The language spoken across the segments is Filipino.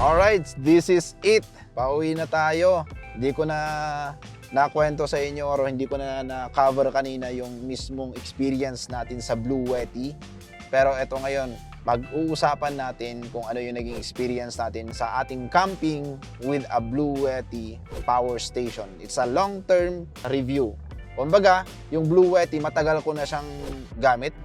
Alright, this is it. Pauwi na tayo. Hindi ko na nakwento sa inyo or hindi ko na cover kanina yung mismong experience natin sa Blue Yeti. Pero eto ngayon, pag-uusapan natin kung ano yung naging experience natin sa ating camping with a Blue Yeti power station. It's a long-term review. Kumbaga, yung Blue Yeti, matagal ko na siyang gamit.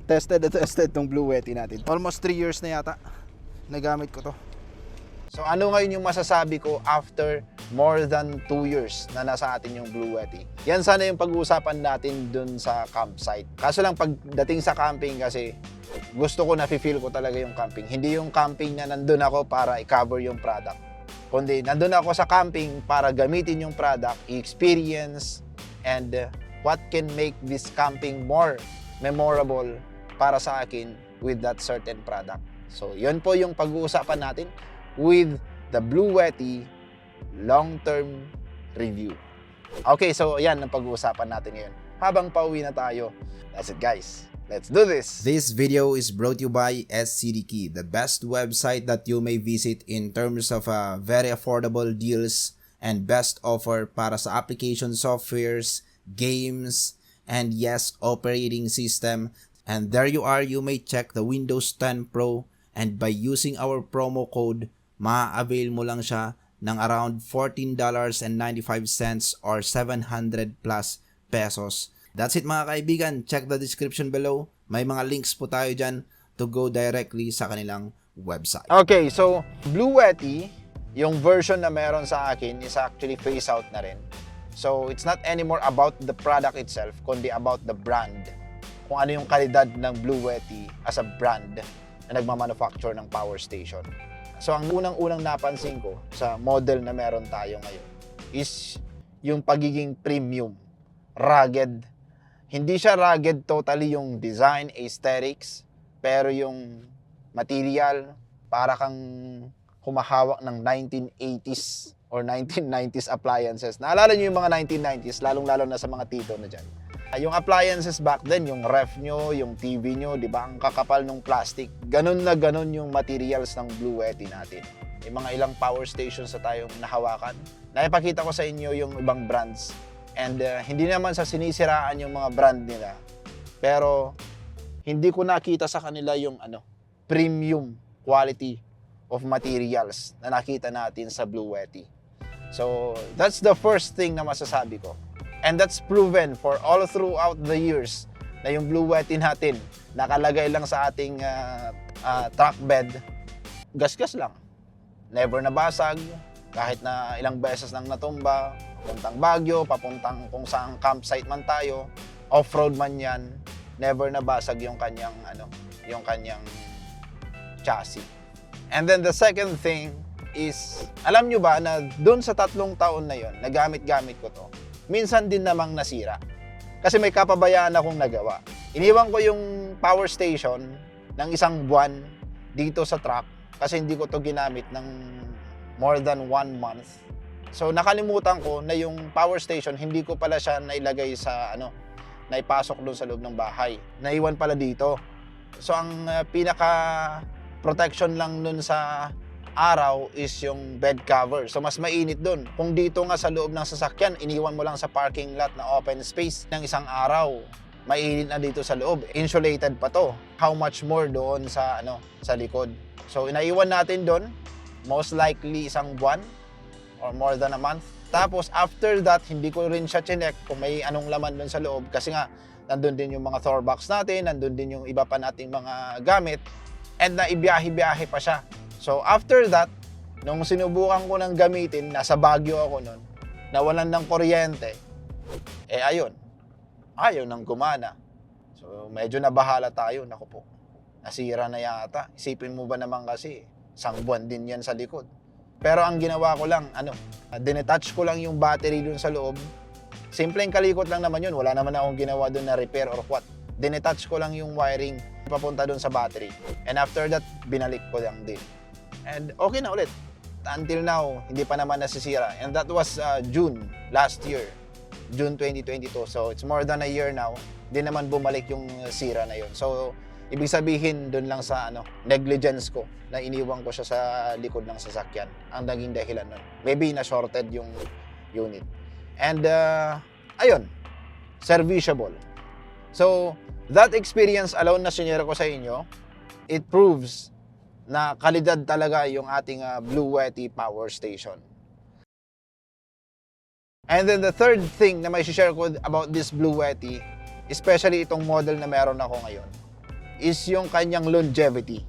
Tested tong Blue Yeti natin. Almost 3 years na yata nagamit ko to. So ano ngayon yung masasabi ko after more than 2 years na nasa atin yung Blue Yeti? Yan sana yung pag-uusapan natin dun sa campsite. Kaso lang pagdating sa camping kasi gusto ko na-feel ko talaga yung camping. Hindi yung camping na nandun ako para i-cover yung product. Kundi nandun ako sa camping para gamitin yung product, i-experience, and what can make this camping more memorable para sa akin with that certain product. So, yun po yung pag-uusapan natin with the Blue Yeti long-term review. Okay, so yan ang pag-uusapan natin ngayon. Habang pauwi na tayo, that's it guys. Let's do this! This video is brought to you by SCDKey, the best website that you may visit in terms of very affordable deals and best offer para sa application softwares, games, and yes, operating system. And there you are, you may check the Windows 10 Pro, and by using our promo code, ma-avail mo lang siya ng around $14.95 or 700 plus pesos. That's it mga kaibigan, check the description below. May mga links po tayo dyan to go directly sa kanilang website. Okay, so Blue Yeti, yung version na meron sa akin is actually phase out na rin. So it's not anymore about the product itself, kundi about the brand. Kung ano yung kalidad ng Blue Yeti as a brand na nagmamanufacture ng power station. So ang unang-unang napansin ko sa model na meron tayo ngayon is yung pagiging premium, rugged. Hindi siya rugged totally yung design, aesthetics, pero yung material, para kang humahawak ng 1980s or 1990s appliances. Naalala niyo yung mga 1990s, lalong-lalo na sa mga tito na dyan. Yung appliances back then, yung ref nyo, yung TV nyo, di ba, ang kakapal ng plastic. Ganun na ganun yung materials ng Blue Yeti natin. Yung mga ilang power stations na tayong nahawakan. Naipakita ko sa inyo yung ibang brands. And hindi naman sa sinisiraan yung mga brand nila. Pero hindi ko nakita sa kanila yung premium quality of materials na nakita natin sa Blue Yeti. So, that's the first thing na masasabi ko. And that's proven for all throughout the years na yung Blue Yeti natin nakalagay lang sa ating truck bed, gasgas lang. Never nabasag, kahit na ilang beses nang natumba, papuntang Baguio, papuntang kung saang campsite man tayo, off-road man yan, never nabasag yung kanyang chassis. And then the second thing is, alam nyo ba na doon sa 3 taon na yon, nagamit-gamit ko to, minsan din namang nasira. Kasi may kapabayaan akong nagawa. Iniwan ko yung power station ng 1 buwan dito sa truck kasi hindi ko to ginamit ng more than 1 month. So nakalimutan ko na yung power station, hindi ko pala siya nailagay sa naipasok doon sa loob ng bahay. Naiwan pala dito. So ang pinaka protection lang nun sa araw is yung bed cover. So mas mainit doon. Kung dito nga sa loob ng sasakyan, iniwan mo lang sa parking lot na open space ng 1 araw, mainit na dito sa loob. Insulated pa to. How much more doon sa sa likod. So inaiwan natin doon, most likely 1 buwan or more than a month. Tapos after that, hindi ko rin siya chinek kung may anong laman doon sa loob kasi nga nandun din yung mga Thor box natin, nandun din yung iba pa nating mga gamit, and na ibiyahe-biyahe pa siya. So after that, nung sinubukan ko ng gamitin, nasa Baguio ako nun, nawalan ng kuryente, ayun, ayaw nang gumana. So medyo nabahala tayo, naku po, nasira na yata. Isipin mo ba naman kasi, 1 buwan din yan sa likod. Pero ang ginawa ko lang, dinetouch ko lang yung battery dun sa loob. Simpleng kalikot lang naman yun, wala naman akong ginawa dun na repair or what. Dinetouch ko lang yung wiring papunta dun sa battery. And after that, binalik ko lang din. And okay na ulit. Until now, hindi pa naman nasisira. And that was June last year. June 2022. So, it's more than a year now. Hindi naman bumalik yung sira na yun. So, Ibig sabihin doon lang sa negligence ko na iniwan ko siya sa likod ng sasakyan ang naging dahilan nun. Maybe na-shorted yung unit. And ayun, serviceable. So, that experience alone na sinare ko sa inyo, it proves na kalidad talaga yung ating Blue Yeti power station. And then the third thing na may share ko about this Blue Yeti, especially itong model na meron ako ngayon, is yung kanyang longevity.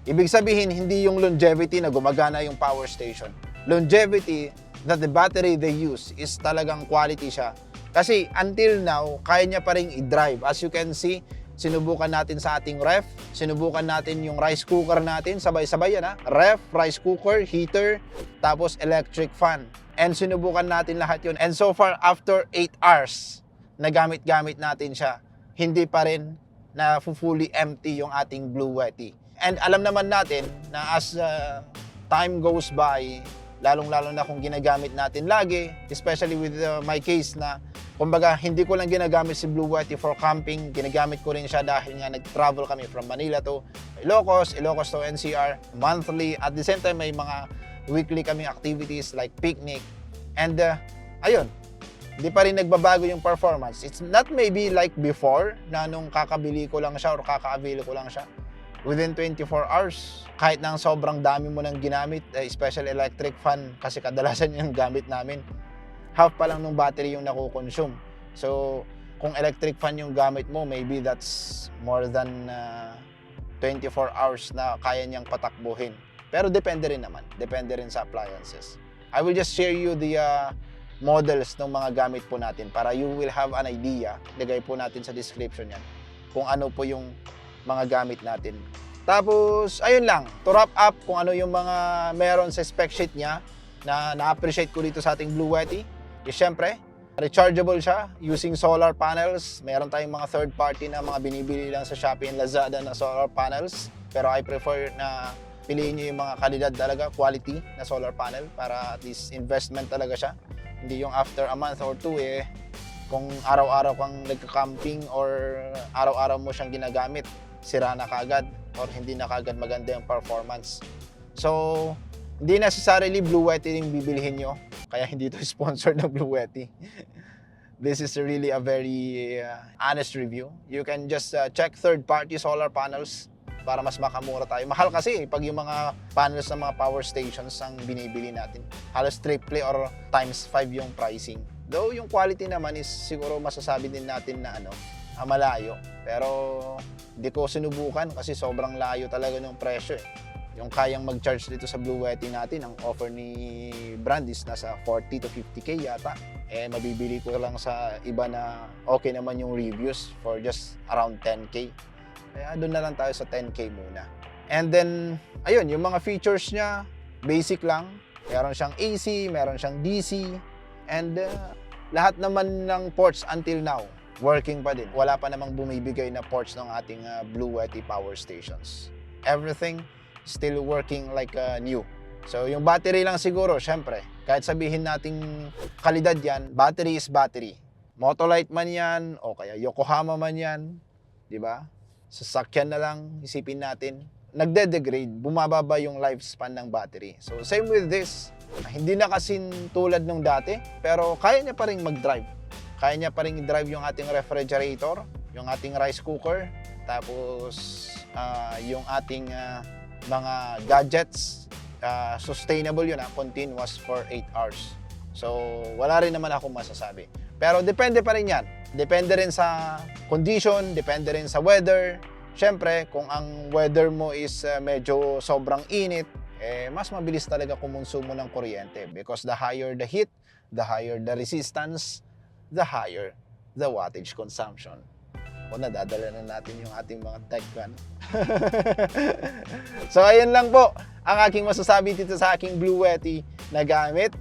Ibig sabihin, hindi yung longevity na gumagana yung power station. Longevity that the battery they use is talagang quality siya. Kasi until now, kaya niya pa rin i-drive. As you can see, sinubukan natin sa ating ref, sinubukan natin yung rice cooker natin, sabay-sabay yan ha. Ref, rice cooker, heater, tapos electric fan. And sinubukan natin lahat yun. And so far, after 8 hours, na gamit-gamit natin siya, hindi pa rin na fully empty yung ating Blue Yeti. And alam naman natin na as time goes by, lalong-lalo na kung ginagamit natin lagi, especially with my case na, kumbaga, hindi ko lang ginagamit si Blue Yeti for camping, ginagamit ko rin siya dahil nga nag-travel kami from Manila to Ilocos to NCR, monthly. At the same time, may mga weekly kaming activities like picnic. And ayun, hindi pa rin nagbabago yung performance. It's not maybe like before, na nung kakabili ko lang siya or kaka-avail ko lang siya. Within 24 hours, kahit nang sobrang dami mo nang ginamit, especially electric fan, kasi kadalasan yung gamit namin, half pa lang ng battery yung nakukonsume. So, kung electric fan yung gamit mo, maybe that's more than 24 hours na kaya niyang patakbuhin. Pero depende rin naman. Depende rin sa appliances. I will just share you the models ng mga gamit po natin para you will have an idea. Lagay po natin sa description yan kung ano po yung mga gamit natin. Tapos, ayun lang. To wrap up kung ano yung mga meron sa spec sheet niya na na-appreciate ko dito sa ating Blue Yeti. Syempre, rechargeable siya using solar panels. Meron tayong mga third party na mga binibili lang sa Shopee and Lazada na solar panels. Pero I prefer na piliin nyo yung mga kalidad talaga, quality na solar panel para at least investment talaga siya. Hindi yung after a month or two kung araw-araw kang nagka-camping or araw-araw mo siyang ginagamit, sira na kaagad or hindi na kaagad maganda yung performance. So, hindi necessarily Blue Yeti yung bibilhin nyo. Kaya hindi ito sponsored ng Blue Yeti. This is really a very honest review. You can just check third-party solar panels para mas makamura tayo. Mahal kasi pag yung mga panels ng mga power stations ang binibili natin. Halos triple or times 5 yung pricing. Though yung quality naman is siguro masasabi din natin na malayo. Pero hindi ko sinubukan kasi sobrang layo talaga ng presyo Yung kayang mag-charge dito sa Blue Yeti natin, ang offer ni brand is nasa 40 to 50k yata. Mabibili ko lang sa iba na okay naman yung reviews for just around 10k. Kaya doon na lang tayo sa 10k muna. And then, ayun, yung mga features niya, basic lang. Meron siyang AC, meron siyang DC, and lahat naman ng ports until now, working pa din. Wala pa namang bumibigay na ports ng ating Blue Yeti power stations. Everything still working like new. So, yung battery lang siguro, syempre, kahit sabihin nating kalidad yan, battery is battery. Motolite man yan, o kaya Yokohama man yan, di ba? Sasakyan na lang, isipin natin, nagde-degrade, bumababa yung lifespan ng battery. So, same with this. Hindi na kasing tulad nung dati, pero kaya niya pa rin mag-drive. Kaya niya pa rin i-drive yung ating refrigerator, yung ating rice cooker, tapos yung ating mga gadgets, sustainable yun, continuous for 8 hours. So, wala rin naman akong masasabi. Pero depende pa rin yan. Depende rin sa condition, depende rin sa weather. Siyempre, kung ang weather mo is medyo sobrang init, mas mabilis talaga kumonsumo ng kuryente because the higher the heat, the higher the resistance, the higher the wattage consumption. O nadadala na natin yung ating mga tech fan. So, ayun lang po ang aking masasabi dito sa aking Blue Yeti na gamit.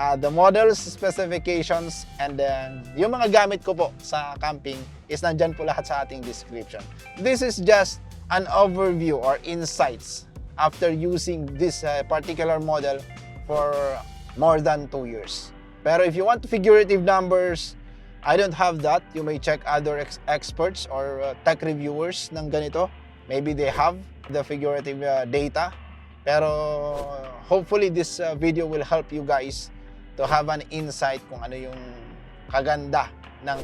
The models, specifications, and then yung mga gamit ko po sa camping is nandyan po lahat sa ating description. This is just an overview or insights after using this particular model for more than 2 years. Pero if you want figurative numbers, I don't have that. You may check other experts or tech reviewers ng ganito. maybe they have the figurative data, pero hopefully this video will help you guys to have an insight kung ano yung kaganda ng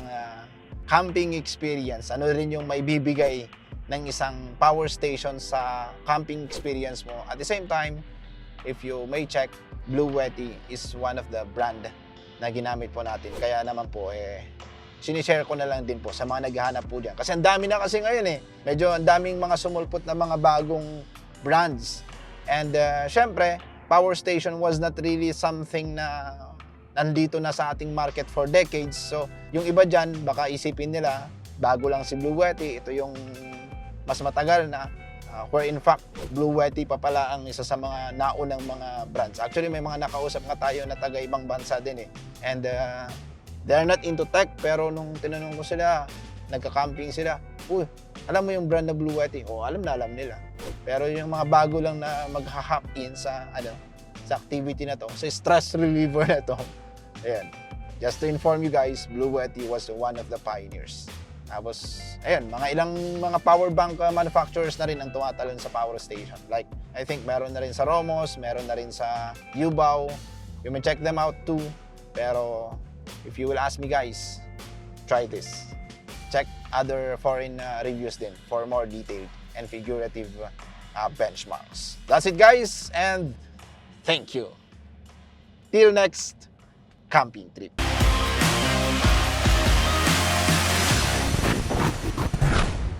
camping experience, ano rin yung may bibigay ng isang power station sa camping experience mo. At the same time, if you may check, Blue Yeti is one of the brand na ginamit po natin. Kaya naman po, sinishare ko na lang din po sa mga naghahanap po dyan. Kasi ang dami na kasi ngayon medyo ang daming mga sumulpot na mga bagong brands. And syempre, power station was not really something na nandito na sa ating market for decades. So, yung iba dyan, baka isipin nila, bago lang si Blue Yeti, ito yung mas matagal na. Where in fact, Blue Yeti pa pala ang isa sa mga naunang mga brands. Actually, may mga nakausap nga tayo na taga ibang bansa din And they're not into tech, pero nung tinanong ko sila, nagka-camping sila, uy, alam mo yung brand na Blue Yeti? Alam na alam nila. Pero yung mga bago lang na mag-hop in sa activity na to, sa stress reliever na to, ayan. Just to inform you guys, Blue Yeti was one of the pioneers. Tapos, ayun, mga ilang mga power bank manufacturers na rin ang tumatalon sa power station. Like, I think meron na rin sa Romos, meron na rin sa Yubao. You may check them out too. Pero, if you will ask me guys, try this. Check other foreign reviews din for more detailed and figurative benchmarks. That's it guys, and thank you. Till next camping trip.